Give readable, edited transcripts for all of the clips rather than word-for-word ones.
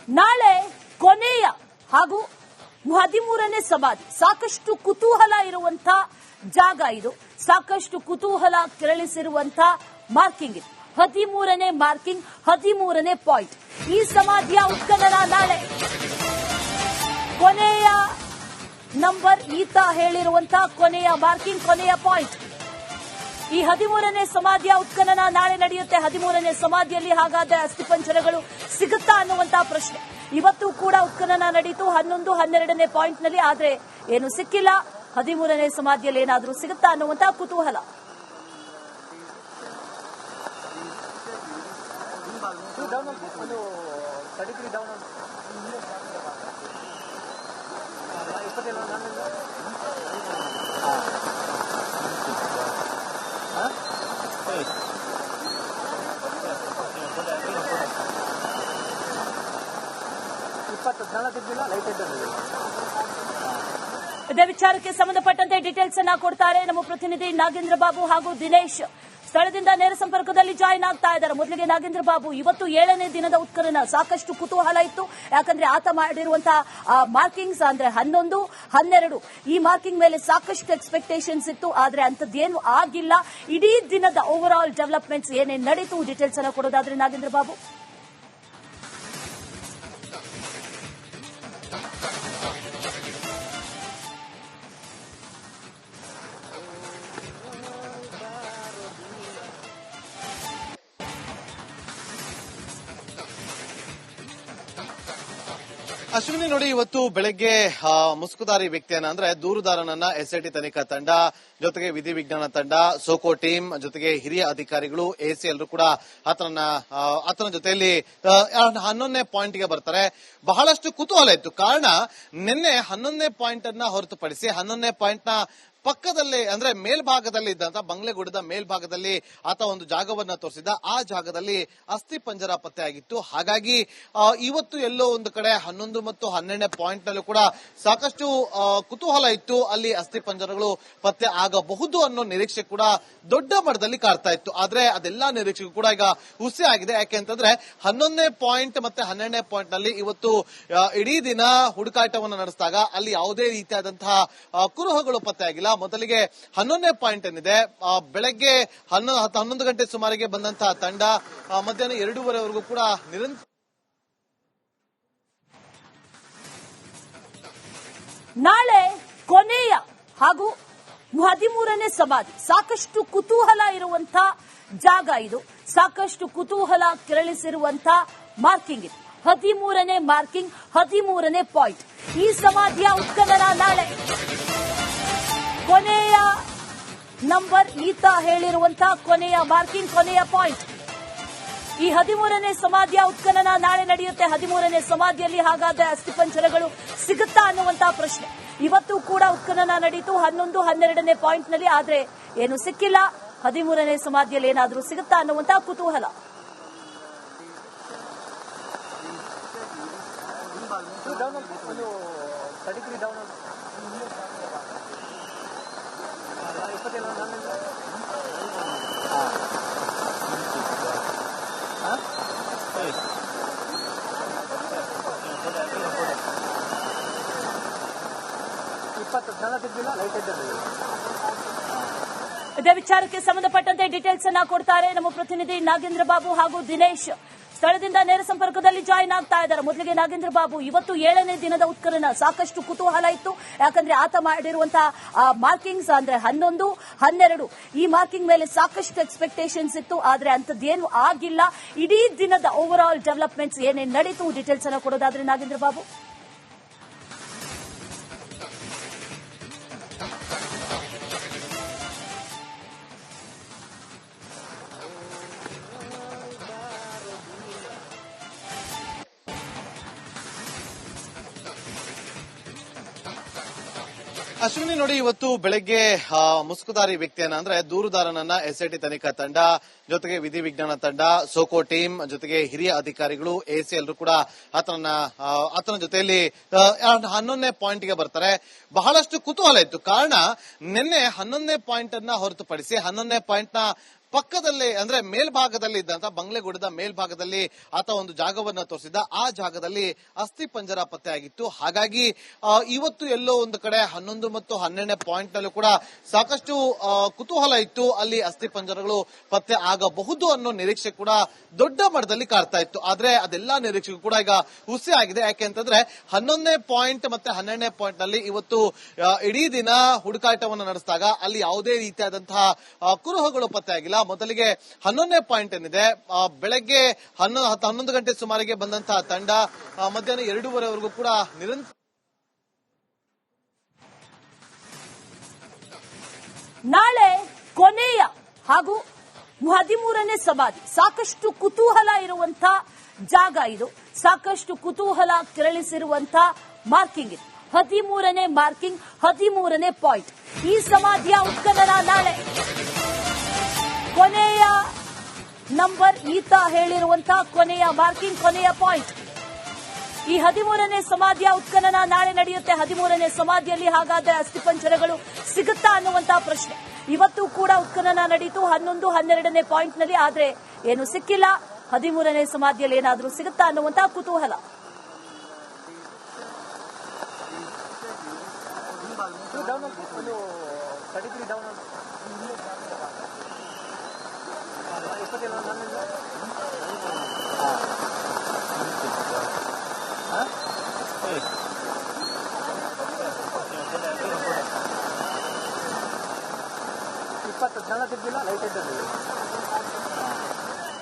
ನಾಳೆ ಕೊನೆಯ ಹಾಗೂ 13ನೇ ಸಮಾಧಿ ಸಾಕಷ್ಟು ಕುತೂಹಲ ಇರುವಂತ ಜಾಗ ಇದು. ಸಾಕಷ್ಟು ಕುತೂಹಲ ಕೆರಳಿಸಿರುವಂತ ಮಾರ್ಕಿಂಗ್ ಇದು. 13ನೇ ಮಾರ್ಕಿಂಗ್, 13ನೇ ಪಾಯಿಂಟ್. ಈ ಸಮಾಧಿಯ ಉತ್ಖನನ ನಾಳೆ ಕೊನೆಯ ನಂಬರ್, ಈತ ಹೇಳಿರುವಂತ ಕೊನೆಯ ಮಾರ್ಕಿಂಗ್, ಕೊನೆಯ ಪಾಯಿಂಟ್. ಈ 13ನೇ ಸಮಾಧಿಯ ಉತ್ಖನನ ನಾಳೆ ನಡೆಯುತ್ತೆ. 13ನೇ ಸಮಾಧಿಯಲ್ಲಿ ಹಾಗಾದ್ರೆ ಅಸ್ಥಿಪಂಜರಗಳು ಸಿಗುತ್ತಾ ಅನ್ನುವಂತಹ ಪ್ರಶ್ನೆ. ಇವತ್ತು ಕೂಡ ಉತ್ಖನನ ನಡೀತು 11, 12ನೇ ಪಾಯಿಂಟ್ ನಲ್ಲಿ. ಆದ್ರೆ ಏನು ಸಿಕ್ಕಿಲ್ಲ. 13ನೇ ಸಮಾಧಿಯಲ್ಲಿ ಏನಾದರೂ ಸಿಗುತ್ತಾ ಅನ್ನುವಂತಹ ಕುತೂಹಲ. ಇದೇ ವಿಚಾರಕ್ಕೆ ಸಂಬಂಧಪಟ್ಟಂತೆ ಡೀಟೇಲ್ಸ್ ಅನ್ನ ಕೊಡ್ತಾರೆ ನಮ್ಮ ಪ್ರತಿನಿಧಿ ನಾಗೇಂದ್ರ ಬಾಬು ಹಾಗೂ ದಿನೇಶ್. ಸ್ಥಳದಿಂದ ನೇರ ಸಂಪರ್ಕದಲ್ಲಿ ಜಾಯಿನ್ ಆಗ್ತಾ ಇದ್ದಾರೆ. ಮೊದಲಿಗೆ ನಾಗೇಂದ್ರ ಬಾಬು, ಇವತ್ತು 7ನೇ ದಿನದ ಉತ್ಖನನ ಸಾಕಷ್ಟು ಕುತೂಹಲ ಇತ್ತು. ಯಾಕಂದ್ರೆ ಆತ ಮಾಡಿರುವಂತಹ ಮಾರ್ಕಿಂಗ್ಸ್ ಅಂದ್ರೆ 11, 12 ಈ ಮಾರ್ಕಿಂಗ್ ಮೇಲೆ ಸಾಕಷ್ಟು ಎಕ್ಸ್ಪೆಕ್ಟೇಷನ್ಸ್ ಇತ್ತು. ಆದ್ರೆ ಅಂತದ್ದೇನು ಆಗಿಲ್ಲ. ಇಡೀ ದಿನದ ಓವರ್ ಆಲ್ ಡೆವಲಪ್ಮೆಂಟ್ಸ್ ಏನೇನು ನಡೀತು ಡೀಟೇಲ್ಸ್ ಅನ್ನ ಕೊಡೋದಾದ್ರೆ ನಾಗೇಂದ್ರ ಬಾಬು. ಅಶ್ವಿನಿ ನೋಡಿ, ಇವತ್ತು ಬೆಳಗ್ಗೆ ಮುಸುಕುದಾರಿ ವ್ಯಕ್ತಿಯನ್ನ ಅಂದ್ರೆ ದೂರುದಾರನನ್ನ ಎಸ್ಐಟಿ ತನಿಖಾ ತಂಡ ಜೊತೆಗೆ ವಿಧಿವಿಜ್ಞಾನ ತಂಡ, ಸೋಕೋ ಟೀಮ್ ಜೊತೆಗೆ ಹಿರಿಯ ಅಧಿಕಾರಿಗಳು, ಎಸಿ ಎಲ್ಲರೂ ಕೂಡ ಆತನ ಜೊತೆಯಲ್ಲಿ 11ನೇ ಪಾಯಿಂಟ್ ಗೆ ಬರ್ತಾರೆ. ಬಹಳಷ್ಟು ಕುತೂಹಲ ಇತ್ತು. ಕಾರಣ ನಿನ್ನೆ 11ನೇ ಪಾಯಿಂಟ್ ಅನ್ನ ಹೊರತುಪಡಿಸಿ 11ನೇ ಪಾಯಿಂಟ್ ನ ಪಕ್ಕದಲ್ಲಿ ಅಂದ್ರೆ ಮೇಲ್ಭಾಗದಲ್ಲಿ ಇದ್ದಂತ ಬಂಗ್ಲೆಗೂಡದ ಮೇಲ್ಭಾಗದಲ್ಲಿ ಆತ ಒಂದು ಜಾಗವನ್ನ ತೋರಿಸಿದ್ದ. ಆ ಜಾಗದಲ್ಲಿ ಅಸ್ಥಿ ಪಂಜರ ಪತ್ತೆ ಆಗಿತ್ತು. ಹಾಗಾಗಿ ಇವತ್ತು ಎಲ್ಲೋ ಒಂದು ಕಡೆ 11 ಮತ್ತು 12ನೇ ಪಾಯಿಂಟ್ ನಲ್ಲೂ ಕೂಡ ಸಾಕಷ್ಟು ಕುತೂಹಲ ಇತ್ತು. ಅಲ್ಲಿ ಅಸ್ಥಿ ಪಂಜರಗಳು ಪತ್ತೆ ಆಗಬಹುದು ಅನ್ನೋ ನಿರೀಕ್ಷೆ ಕೂಡ ದೊಡ್ಡ ಮಟ್ಟದಲ್ಲಿ ಕಾಡ್ತಾ ಇತ್ತು. ಆದ್ರೆ ಅದೆಲ್ಲಾ ನಿರೀಕ್ಷೆಗೂ ಕೂಡ ಈಗ ಹುಸಿ ಆಗಿದೆ. ಯಾಕೆಂತಂದ್ರೆ 11ನೇ ಪಾಯಿಂಟ್ ಮತ್ತೆ 12ನೇ ಪಾಯಿಂಟ್ ನಲ್ಲಿ ಇವತ್ತು ಇಡೀ ದಿನ ಹುಡುಕಾಟವನ್ನು ನಡೆಸಿದಾಗ ಅಲ್ಲಿ ಯಾವುದೇ ರೀತಿಯಾದಂತಹ ಕುರುಹುಗಳು ಪತ್ತೆ ಆಗಿಲ್ಲ. ಮೊದಲಿಗೆ 11ನೇ ಪಾಯಿಂಟ್ ಏನಿದೆ, ಬೆಳಗ್ಗೆ 11 ಗಂಟೆ ಸುಮಾರಿಗೆ ಬಂದಂತಹ ತಂಡ ಮಧ್ಯಾಹ್ನ 2:30ವರೆಗೂ ಕೂಡ ನಿರಂತರ ನಾಳೆ ಕೊನೆಯ ಹಾಗೂ 13ನೇ ಸಮಾಧಿ ಸಾಕಷ್ಟು ಕುತೂಹಲ ಇರುವಂತ ಜಾಗ ಇದು. ಸಾಕಷ್ಟು ಕುತೂಹಲ ಕೆರಳಿಸಿರುವಂತ ಮಾರ್ಕಿಂಗ್ ಇದು. 13ನೇ ಮಾರ್ಕಿಂಗ್, 13ನೇ ಪಾಯಿಂಟ್. ಈ ಸಮಾಧಿಯ ಉತ್ಖನನ ನಾಳೆ ಕೊನೆಯ ನಂಬರ್, ಈತ ಹೇಳಿರುವಂತ ಕೊನೆಯ ಮಾರ್ಕಿಂಗ್, ಕೊನೆಯ ಪಾಯಿಂಟ್. ಈ 13ನೇ ಸಮಾಧಿಯ ಉತ್ಖನನ ನಾಳೆ ನಡೆಯುತ್ತೆ. 13ನೇ ಸಮಾಧಿಯಲ್ಲಿ ಹಾಗಾದ್ರೆ ಅಸ್ಥಿಪಂಜರಗಳು ಸಿಗುತ್ತಾ ಅನ್ನುವಂತಹ ಪ್ರಶ್ನೆ. ಇವತ್ತು ಕೂಡ ಉತ್ಖನನ ನಡೀತು 11, 12ನೇ ಪಾಯಿಂಟ್ ನಲ್ಲಿ. ಆದ್ರೆ ಏನು ಸಿಕ್ಕಿಲ್ಲ. 13ನೇ ಸಮಾಧಿಯಲ್ಲಿ ಏನಾದರೂ ಸಿಗುತ್ತಾ ಅನ್ನುವಂತಹ ಕುತೂಹಲ. ಇದೇ ವಿಚಾರಕ್ಕೆ ಸಂಬಂಧಪಟ್ಟಂತೆ ಡೀಟೇಲ್ಸ್ ಅನ್ನ ಕೊಡ್ತಾರೆ ನಮ್ಮ ಪ್ರತಿನಿಧಿ ನಾಗೇಂದ್ರ ಬಾಬು ಹಾಗೂ ದಿನೇಶ್. ಸ್ಥಳದಿಂದ ನೇರ ಸಂಪರ್ಕದಲ್ಲಿ ಜಾಯಿನ್ ಆಗ್ತಾ ಇದ್ದಾರೆ. ಮೊದಲಿಗೆ ನಾಗೇಂದ್ರ ಬಾಬು, ಇವತ್ತು 7ನೇ ದಿನದ ಉತ್ಖನನ ಸಾಕಷ್ಟು ಕುತೂಹಲ ಇತ್ತು. ಯಾಕಂದ್ರೆ ಆತ ಮಾಡಿರುವಂತಹ ಮಾರ್ಕಿಂಗ್ಸ್ ಅಂದ್ರೆ 11, 12 ಈ ಮಾರ್ಕಿಂಗ್ ಮೇಲೆ ಸಾಕಷ್ಟು ಎಕ್ಸ್ಪೆಕ್ಟೇಷನ್ಸ್ ಇತ್ತು. ಆದ್ರೆ ಅಂತದ್ದೇನು ಆಗಿಲ್ಲ. ಇಡೀ ದಿನದ ಓವರ್ ಆಲ್ ಡೆವಲಪ್ಮೆಂಟ್ಸ್ ಏನೇನು ನಡೀತು ಡೀಟೇಲ್ಸ್ ಅನ್ನ ಕೊಡೋದಾದ್ರೆ ನಾಗೇಂದ್ರ ಬಾಬು. ಅಶ್ವಿನಿ ನೋಡಿ, ಇವತ್ತು ಬೆಳಗ್ಗೆ ಮುಸುಕುದಾರಿ ವ್ಯಕ್ತಿಯನ್ನ ಅಂದ್ರೆ ದೂರುದಾರನನ್ನ ಎಸ್ಐಟಿ ತನಿಖಾ ತಂಡ ಜೊತೆಗೆ ವಿಧಿವಿಜ್ಞಾನ ತಂಡ, ಸೋಕೋ ಟೀಮ್ ಜೊತೆಗೆ ಹಿರಿಯ ಅಧಿಕಾರಿಗಳು, ಎಸಿ ಎಲ್ಲರೂ ಕೂಡ ಆತನ ಜೊತೆಯಲ್ಲಿ 11ನೇ ಪಾಯಿಂಟ್ ಗೆ ಬರ್ತಾರೆ. ಬಹಳಷ್ಟು ಕುತೂಹಲ ಇತ್ತು. ಕಾರಣ ನಿನ್ನೆ 11ನೇ ಪಾಯಿಂಟ್ ಅನ್ನ ಹೊರತುಪಡಿಸಿ 11ನೇ ಪಾಯಿಂಟ್ ನ ಪಕ್ಕದಲ್ಲೇ ಅಂದ್ರೆ ಮೇಲ್ಭಾಗದಲ್ಲಿ ಇದ್ದಂತ ಬಂಗ್ಲೆಗೂಡದ ಮೇಲ್ಭಾಗದಲ್ಲಿ ಆತ ಒಂದು ಜಾಗವನ್ನ ತೋರಿಸಿದ್ದ. ಆ ಜಾಗದಲ್ಲಿ ಅಸ್ಥಿ ಪಂಜರ ಪತ್ತೆ ಆಗಿತ್ತು. ಹಾಗಾಗಿ ಇವತ್ತು ಎಲ್ಲೋ ಒಂದು ಕಡೆ 11 ಮತ್ತು 12ನೇ ಪಾಯಿಂಟ್ ನಲ್ಲೂ ಕೂಡ ಸಾಕಷ್ಟು ಕುತೂಹಲ ಇತ್ತು. ಅಲ್ಲಿ ಅಸ್ಥಿ ಪಂಜರಗಳು ಪತ್ತೆ ಆಗಬಹುದು ಅನ್ನೋ ನಿರೀಕ್ಷೆ ಕೂಡ ದೊಡ್ಡ ಮಟ್ಟದಲ್ಲಿ ಕಾಡ್ತಾ ಇತ್ತು. ಆದ್ರೆ ಅದೆಲ್ಲಾ ನಿರೀಕ್ಷೆಗೂ ಕೂಡ ಈಗ ಹುಸಿ ಆಗಿದೆ. ಯಾಕೆಂತಂದ್ರೆ 11ನೇ ಪಾಯಿಂಟ್ ಮತ್ತೆ 12ನೇ ಪಾಯಿಂಟ್ ನಲ್ಲಿ ಇವತ್ತು ಇಡೀ ದಿನ ಹುಡುಕಾಟವನ್ನು ನಡೆಸಿದಾಗ ಅಲ್ಲಿ ಯಾವುದೇ ರೀತಿಯಾದಂತಹ ಕುರುಹುಗಳು ಪತ್ತೆ ಆಗಿಲ್ಲ. ಮೊದಲಿಗೆ 11ನೇ ಪಾಯಿಂಟ್ ಏನಿದೆ, ಬೆಳಗ್ಗೆ 11 ಗಂಟೆ ಸುಮಾರಿಗೆ ಬಂದಂತಹ ತಂಡ ಮಧ್ಯಾಹ್ನ 2:30ವರೆಗೂ ಕೂಡ ನಿರಂತರ ನಾಳೆ ಕೊನೆಯ ಹಾಗೂ 13ನೇ ಸಮಾಧಿ. ಸಾಕಷ್ಟು ಕುತೂಹಲ ಇರುವಂತ ಜಾಗ ಇದು, ಸಾಕಷ್ಟು ಕುತೂಹಲ ಕೆರಳಿಸಿರುವಂತ ಮಾರ್ಕಿಂಗ್ ಇದು. 13ನೇ ಮಾರ್ಕಿಂಗ್, 13ನೇ ಪಾಯಿಂಟ್. ಈ ಸಮಾಧಿಯ ಉತ್ಖನನ ನಾಳೆ ಕೊನೆಯ ನಂಬರ್, ಈತ ಹೇಳಿರುವಂತ ಕೊನೆಯ ಮಾರ್ಕಿಂಗ್, ಕೊನೆಯ ಪಾಯಿಂಟ್. ಈ 13ನೇ ಸಮಾಧಿಯ ಉತ್ಖನನ ನಾಳೆ ನಡೆಯುತ್ತೆ. 13ನೇ ಸಮಾಧಿಯಲ್ಲಿ ಹಾಗಾದ್ರೆ ಅಸ್ಥಿಪಂಜರಗಳು ಸಿಗುತ್ತಾ ಅನ್ನುವಂತಹ ಪ್ರಶ್ನೆ. ಇವತ್ತು ಕೂಡ ಉತ್ಖನನ ನಡೀತು 11, 12ನೇ ಪಾಯಿಂಟ್ ನಲ್ಲಿ, ಆದ್ರೆ ಏನು ಸಿಕ್ಕಿಲ್ಲ. 13ನೇ ಸಮಾಧಿಯಲ್ಲಿ ಏನಾದರೂ ಸಿಗುತ್ತಾ ಅನ್ನುವಂತಹ ಕುತೂಹಲ.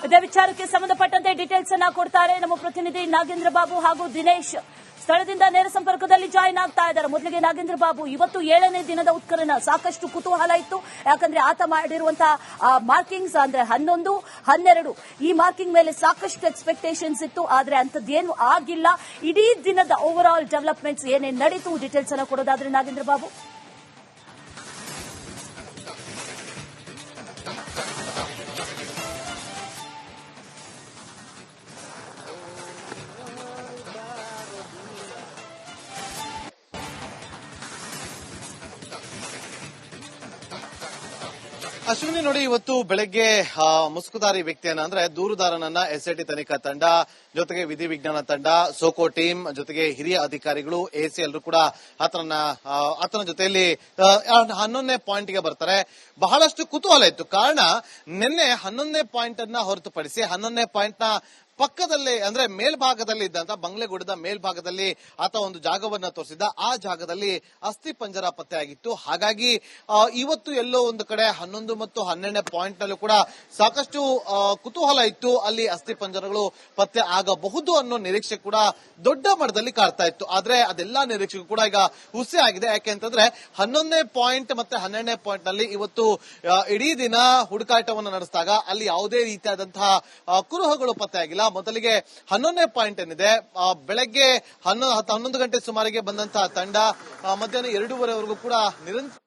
ಇದೇ ವಿಚಾರಕ್ಕೆ ಸಂಬಂಧಪಟ್ಟಂತೆ ಡೀಟೇಲ್ಸ್ ಅನ್ನ ಕೊಡ್ತಾರೆ ನಮ್ಮ ಪ್ರತಿನಿಧಿ ನಾಗೇಂದ್ರ ಬಾಬು ಹಾಗೂ ದಿನೇಶ್. ಸ್ಥಳದಿಂದ ನೇರ ಸಂಪರ್ಕದಲ್ಲಿ ಜಾಯಿನ್ ಆಗ್ತಾ ಇದ್ದಾರೆ. ಮೊದಲಿಗೆ ನಾಗೇಂದ್ರ ಬಾಬು, ಇವತ್ತು 7ನೇ ದಿನದ ಉತ್ಖನನ, ಸಾಕಷ್ಟು ಕುತೂಹಲ ಇತ್ತು. ಯಾಕಂದ್ರೆ ಆತ ಮಾಡಿರುವಂತಹ ಮಾರ್ಕಿಂಗ್ಸ್ ಅಂದ್ರೆ 11, 12 ಈ ಮಾರ್ಕಿಂಗ್ ಮೇಲೆ ಸಾಕಷ್ಟು ಎಕ್ಸ್ಪೆಕ್ಟೇಷನ್ಸ್ ಇತ್ತು. ಆದ್ರೆ ಅಂತದ್ದೇನು ಆಗಿಲ್ಲ. ಇಡೀ ದಿನದ ಓವರ್ ಆಲ್ ಡೆವಲಪ್ಮೆಂಟ್ಸ್ ಏನೇನು ನಡೀತು, ಡೀಟೇಲ್ಸ್ ಅನ್ನ ಕೊಡೋದಾದ್ರೆ ನಾಗೇಂದ್ರ ಬಾಬು. ಅಶ್ವಿನಿ ನೋಡಿ, ಇವತ್ತು ಬೆಳಗ್ಗೆ ಮುಸುಕುದಾರಿ ವ್ಯಕ್ತಿಯನ್ನ ಅಂದ್ರೆ ದೂರುದಾರನನ್ನ ಎಸ್ಐಟಿ ತನಿಖಾ ತಂಡ ಜೊತೆಗೆ ವಿಧಿವಿಜ್ಞಾನ ತಂಡ, ಸೋಕೋ ಟೀಮ್ ಜೊತೆಗೆ ಹಿರಿಯ ಅಧಿಕಾರಿಗಳು, ಎಸಿ ಎಲ್ಲರೂ ಕೂಡ ಆತನ ಜೊತೆಯಲ್ಲಿ 11ನೇ ಪಾಯಿಂಟ್ ಗೆ ಬರ್ತಾರೆ. ಬಹಳಷ್ಟು ಕುತೂಹಲ ಇತ್ತು. ಕಾರಣ ನಿನ್ನೆ 11ನೇ ಪಾಯಿಂಟ್ ಅನ್ನ ಹೊರತುಪಡಿಸಿ 11ನೇ ಪಾಯಿಂಟ್ ನ ಪಕ್ಕದಲ್ಲೇ ಅಂದ್ರೆ ಮೇಲ್ಭಾಗದಲ್ಲಿ ಇದ್ದಂತ ಬಂಗ್ಲೆಗೂಡದ ಮೇಲ್ಭಾಗದಲ್ಲಿ ಆತ ಒಂದು ಜಾಗವನ್ನ ತೋರಿಸಿದ್ದ. ಆ ಜಾಗದಲ್ಲಿ ಅಸ್ಥಿ ಪಂಜರ ಪತ್ತೆ ಆಗಿತ್ತು. ಹಾಗಾಗಿ ಇವತ್ತು ಎಲ್ಲೋ ಒಂದು ಕಡೆ 11 ಮತ್ತು 12ನೇ ಪಾಯಿಂಟ್ ನಲ್ಲೂ ಕೂಡ ಸಾಕಷ್ಟು ಕುತೂಹಲ ಇತ್ತು. ಅಲ್ಲಿ ಅಸ್ಥಿ ಪಂಜರಗಳು ಪತ್ತೆ ಆಗಬಹುದು ಅನ್ನೋ ನಿರೀಕ್ಷೆ ಕೂಡ ದೊಡ್ಡ ಮಟ್ಟದಲ್ಲಿ ಕಾಡ್ತಾ ಇತ್ತು. ಆದ್ರೆ ಅದೆಲ್ಲಾ ನಿರೀಕ್ಷೆಗೂ ಕೂಡ ಈಗ ಹುಸಿ ಆಗಿದೆ. ಯಾಕೆಂತಂದ್ರೆ 11ನೇ ಪಾಯಿಂಟ್ ಮತ್ತೆ 12ನೇ ಪಾಯಿಂಟ್ ನಲ್ಲಿ ಇವತ್ತು ಇಡೀ ದಿನ ಹುಡುಕಾಟವನ್ನು ನಡೆಸಿದಾಗ ಅಲ್ಲಿ ಯಾವುದೇ ರೀತಿಯಾದಂತಹ ಕುರುಹುಗಳು ಪತ್ತೆ ಆಗಿಲ್ಲ. ಮೊದಲಿಗೆ 11ನೇ ಪಾಯಿಂಟ್ ಏನಿದೆ, ಬೆಳಗ್ಗೆ 11 ಗಂಟೆ ಸುಮಾರಿಗೆ ಬಂದಂತಹ ತಂಡ ಮಧ್ಯಾಹ್ನ 2:30ವರೆಗೂ ಕೂಡ ನಿರಂತರ